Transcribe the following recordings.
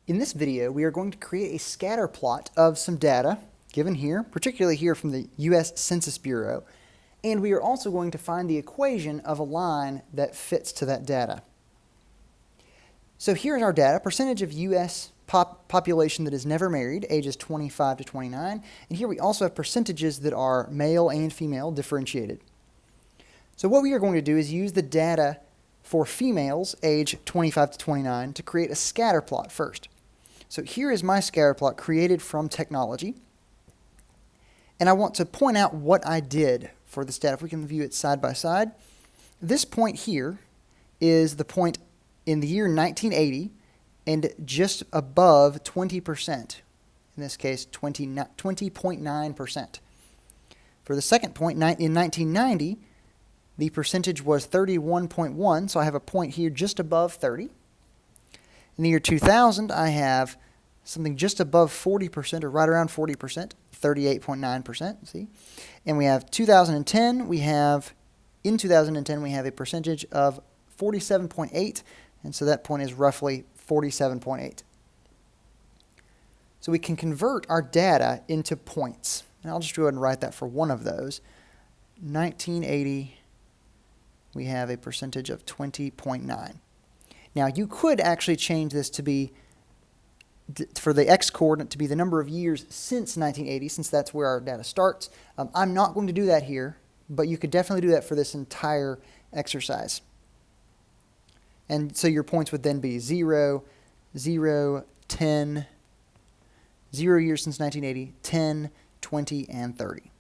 In this video, we are going to create a scatter plot of some data given here, particularly here from the U.S. Census Bureau, and we are also going to find the equation of a line that fits to that data. So here is our data, percentage of U.S. population that is never married, ages 25 to 29, and here we also have percentages that are male and female differentiated. So what we are going to do is use the data for females age 25 to 29 to create a scatter plot first. So here is my scatter plot created from technology. And I want to point out what I did for this data. If we can view it side by side. This point here is the point in the year 1980 and just above 20%. In this case, 20.9%. For the second point, in 1990, the percentage was 31.1, so I have a point here just above 30. In the year 2000, I have something just above 40%, or right around 40%, 38.9%, see? And we have 2010, in 2010, we have a percentage of 47.8, and so that point is roughly 47.8. So we can convert our data into points. And I'll just go ahead and write that for one of those. 1980, we have a percentage of 20.9. Now, you could actually change this to be, for the x-coordinate, to be the number of years since 1980, since that's where our data starts. I'm not going to do that here, but you could definitely do that for this entire exercise. And so your points would then be 0, 0, 10, 0 years since 1980, 10, 20, and 30.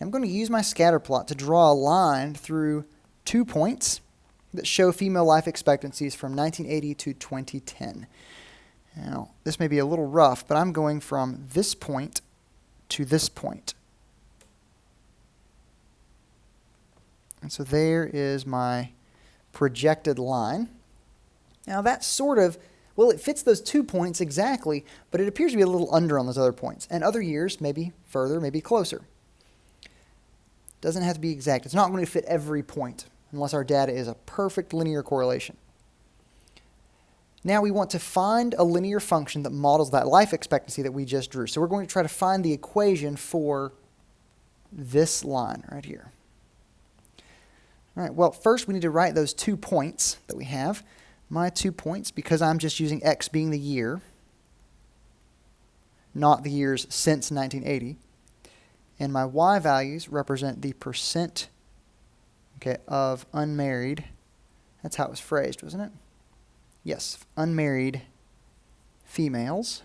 Now I'm going to use my scatter plot to draw a line through 2 points that show female life expectancies from 1980 to 2010. Now, this may be a little rough, but I'm going from this point to this point. And so there is my projected line. Now that sort of, well, it fits those 2 points exactly, but it appears to be a little under on those other points. And other years, maybe further, maybe closer. Doesn't have to be exact. It's not going to fit every point unless our data is a perfect linear correlation. Now we want to find a linear function that models that life expectancy that we just drew. So we're going to try to find the equation for this line right here. All right, well, first we need to write those 2 points that we have. My 2 points, because I'm just using x being the year, not the years since 1980. And my y values represent the percent, of unmarried. That's how it was phrased, wasn't it? Yes, unmarried females.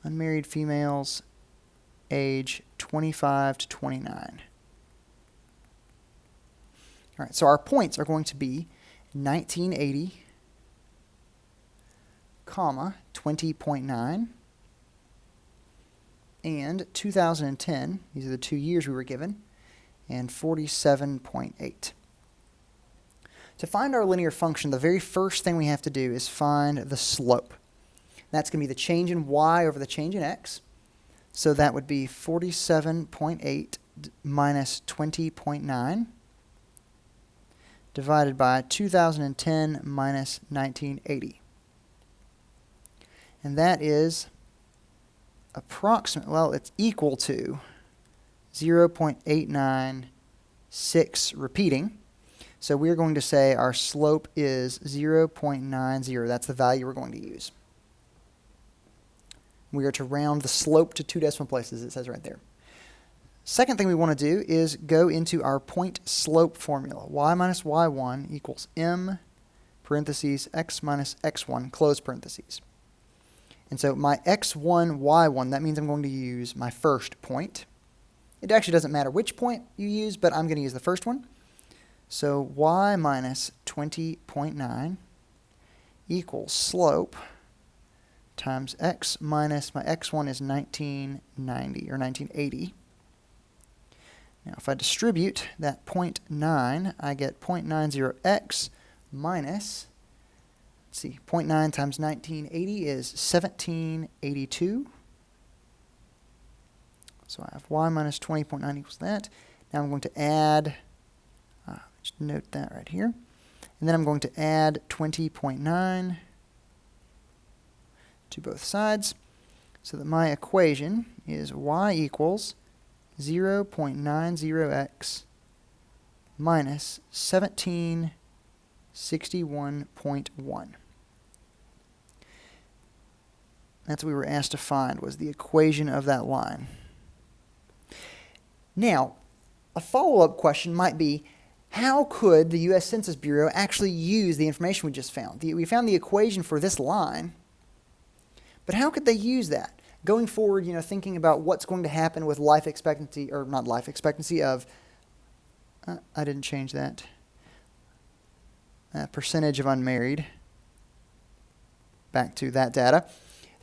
Unmarried females age 25 to 29. All right, so our points are going to be 1980, 20.9, and 2010, these are the 2 years we were given, and 47.8. To find our linear function, the very first thing we have to do is find the slope. That's going to be the change in y over the change in x. So that would be 47.8 minus 20.9 divided by 2010 minus 1980. And that is it's equal to 0.896 repeating. So we're going to say our slope is 0.90. That's the value we're going to use. We are to round the slope to 2 decimal places, it says right there. Second thing we want to do is go into our point slope formula. Y minus y1 equals m parentheses x minus x1 close parentheses. And so my x1, y1, that means I'm going to use my first point. It actually doesn't matter which point you use, but I'm going to use the first one. So y minus 20.9 equals slope times x minus my x1 is 1990 or 1980. Now if I distribute that 0.9, I get 0.90x minus, let's see, 0.9 times 1980 is 1782. So I have y minus 20.9 equals that. Now I'm going to add Just note that right here. And then I'm going to add 20.9 to both sides so that my equation is y equals 0.90x minus 1761.1. That's what we were asked to find, was the equation of that line. Now, a follow-up question might be, how could the U.S. Census Bureau actually use the information we just found? We found the equation for this line, but how could they use that? Going forward, thinking about what's going to happen with life expectancy, or not life expectancy of, I didn't change that, percentage of unmarried, back to that data.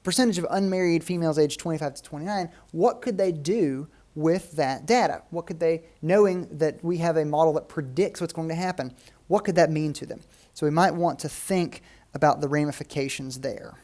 Percentage of unmarried females aged 25 to 29, what could they do with that data? What could they, knowing that we have a model that predicts what's going to happen, what could that mean to them? So we might want to think about the ramifications there.